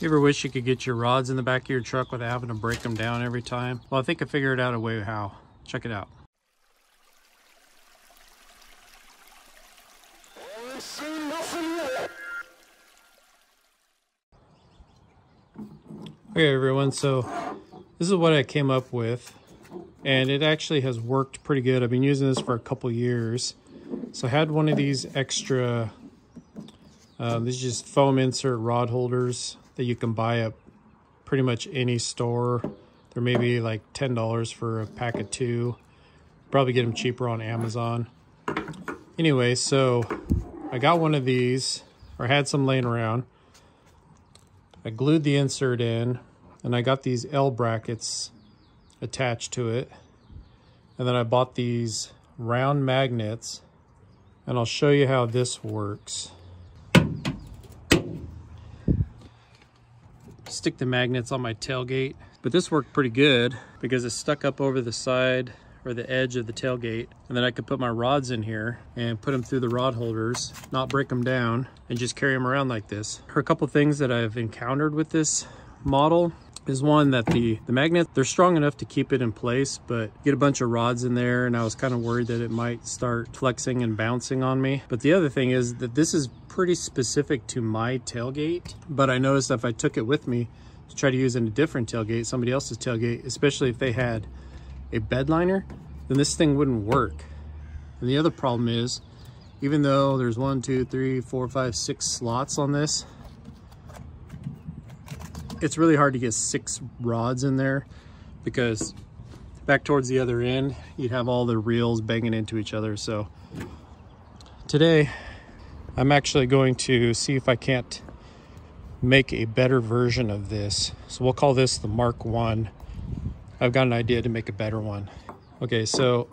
You ever wish you could get your rods in the back of your truck without having to break them down every time? Well, I think I figured out a way how. Check it out. Okay everyone, so this is what I came up with, and it actually has worked pretty good. I've been using this for a couple years. So I had one of these extra, these just foam insert rod holders that you can buy at pretty much any store. They're maybe like $10 for a pack of 2. Probably get them cheaper on Amazon. Anyway, so I got one of these, or had some laying around. I glued the insert in, and I got these L brackets attached to it. And then I bought these round magnets, and I'll show you how this works. Stick the magnets on my tailgate, but this worked pretty good because it's stuck up over the side or the edge of the tailgate, and then I could put my rods in here and put them through the rod holders, not break them down, and just carry them around like this. For a couple things that I've encountered with this model is one, that the magnets, they're strong enough to keep it in place, but get a bunch of rods in there and I was kind of worried that it might start flexing and bouncing on me. But the other thing is that this is pretty specific to my tailgate, but I noticed if I took it with me to try to use in a different tailgate, somebody else's tailgate, especially if they had a bed liner, then this thing wouldn't work. And the other problem is, even though there's 1, 2, 3, 4, 5, 6 slots on this, it's really hard to get 6 rods in there, because back towards the other end, you'd have all the reels banging into each other. So today, I'm actually going to see if I can't make a better version of this. So we'll call this the Mark 1. I've got an idea to make a better one. Okay, so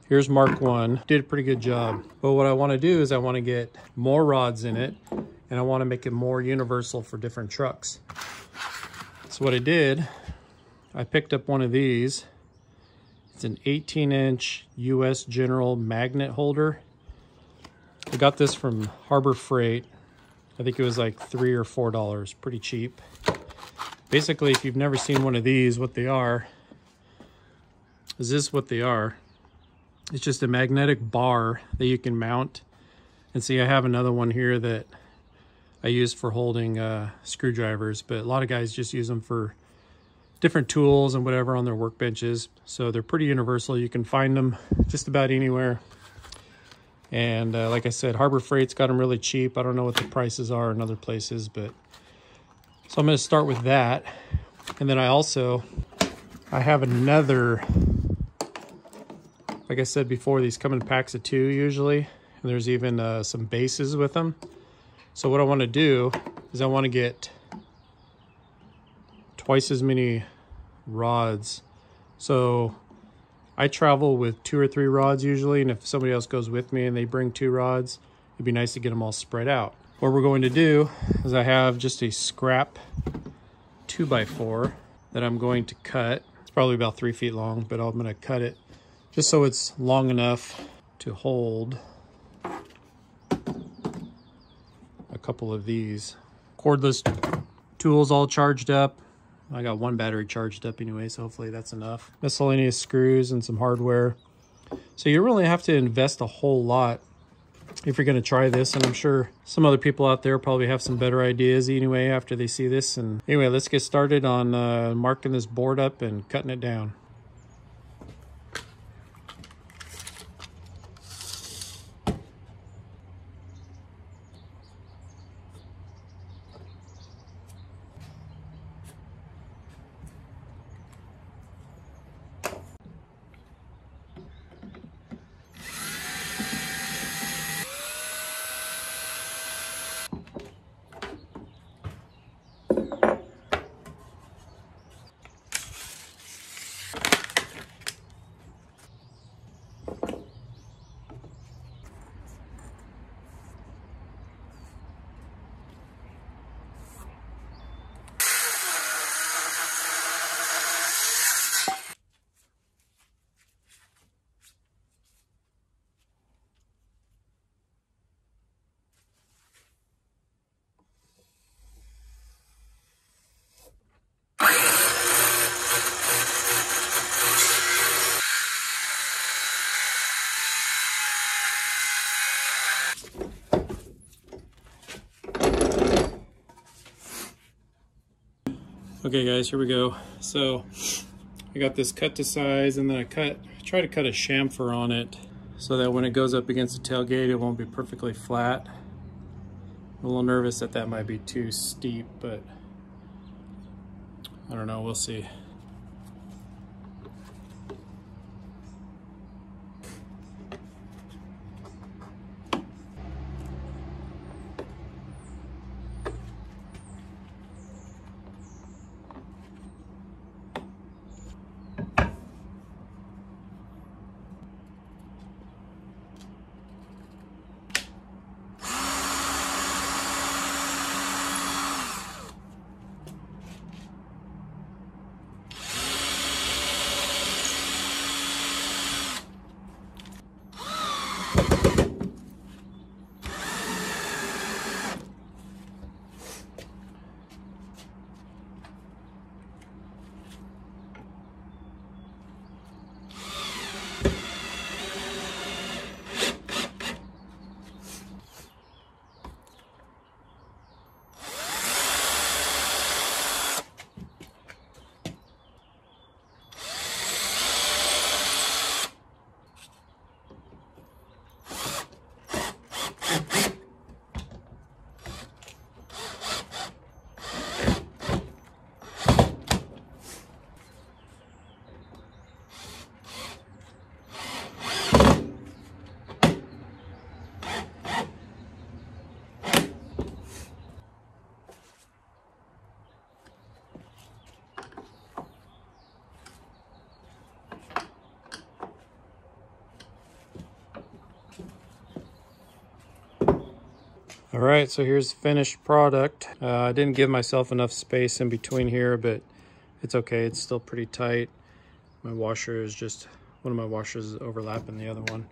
here's Mark 1. Did a pretty good job. But what I want to do is I want to get more rods in it, and I want to make it more universal for different trucks. So what I did, I picked up one of these. It's an 18-inch US General magnet holder. I got this from Harbor Freight. I think it was like $3 or $4, pretty cheap. Basically, if you've never seen one of these, what they are is this what they are. It's just a magnetic bar that you can mount. And see, I have another one here that I use for holding screwdrivers, but a lot of guys just use them for different tools and whatever on their workbenches. So they're pretty universal. You can find them just about anywhere. And like I said, Harbor Freight's got them really cheap. I don't know what the prices are in other places, but so I'm going to start with that. And then I have another, like I said before, these come in packs of 2 usually. And there's even some bases with them. So what I want to do is I want to get twice as many rods. So I travel with 2 or 3 rods usually. And if somebody else goes with me and they bring 2 rods, it'd be nice to get them all spread out. What we're going to do is I have just a scrap 2x4 that I'm going to cut. It's probably about 3 feet long, but I'm going to cut it just so it's long enough to hold a couple of these. Cordless tools all charged up. I got 1 battery charged up anyway, so hopefully that's enough. Miscellaneous screws and some hardware. So you really have to invest a whole lot if you're going to try this, and I'm sure some other people out there probably have some better ideas anyway after they see this. And anyway, let's get started on marking this board up and cutting it down. Okay guys, here we go. So I got this cut to size, and then I try to cut a chamfer on it so that when it goes up against the tailgate it won't be perfectly flat. I'm a little nervous that that might be too steep, but I don't know, we'll see. All right, so here's the finished product. I didn't give myself enough space in between here, but it's okay. It's still pretty tight. My washer is just, one of my washers is overlapping the other one.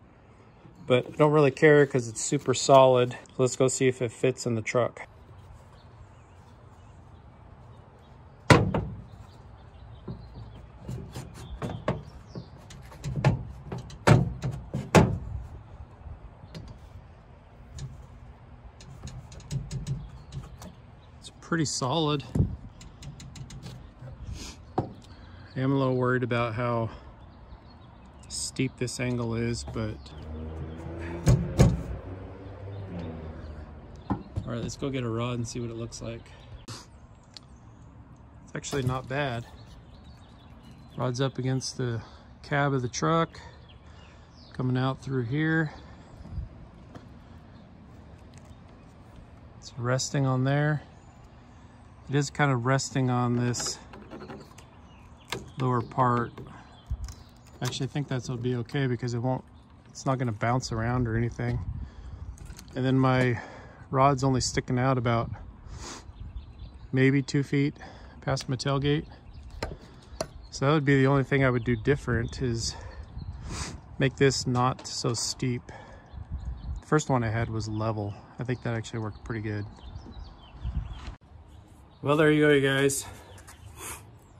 But I don't really care because it's super solid. So let's go see if it fits in the truck. Pretty solid. I am a little worried about how steep this angle is, but all right, let's go get a rod and see what it looks like. It's actually not bad. Rod's up against the cab of the truck, coming out through here. It's resting on there. It is kind of resting on this lower part. Actually, I think that'll be okay because it's not gonna bounce around or anything. And then my rod's only sticking out about maybe 2 feet past my tailgate. So that would be the only thing I would do different, is make this not so steep. The first one I had was level. I think that actually worked pretty good. Well, there you go, you guys.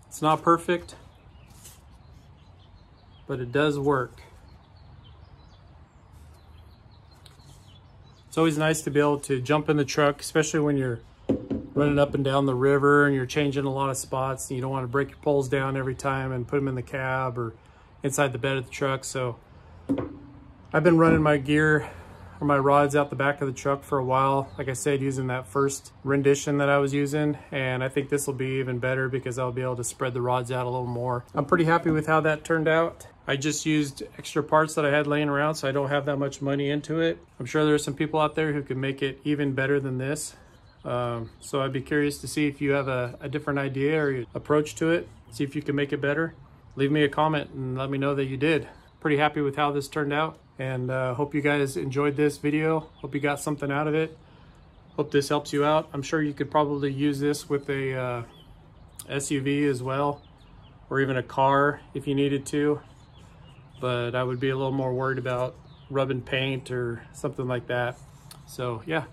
It's not perfect, but it does work. It's always nice to be able to jump in the truck, especially when you're running up and down the river and you're changing a lot of spots and you don't want to break your poles down every time and put them in the cab or inside the bed of the truck. So I've been running my gear or my rods out the back of the truck for a while, like I said, using that first rendition that I was using, and I think this will be even better because I'll be able to spread the rods out a little more. I'm pretty happy with how that turned out. I just used extra parts that I had laying around, so I don't have that much money into it. I'm sure there's some people out there who can make it even better than this. So I'd be curious to see if you have a different idea or approach to it, see if you can make it better. Leave me a comment and let me know that you did. Pretty happy with how this turned out, and hope you guys enjoyed this video. Hope you got something out of it. Hope this helps you out. I'm sure you could probably use this with a SUV as well, or even a car if you needed to, but I would be a little more worried about rubbing paint or something like that. So yeah,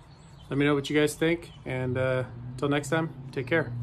let me know what you guys think, and until next time, take care.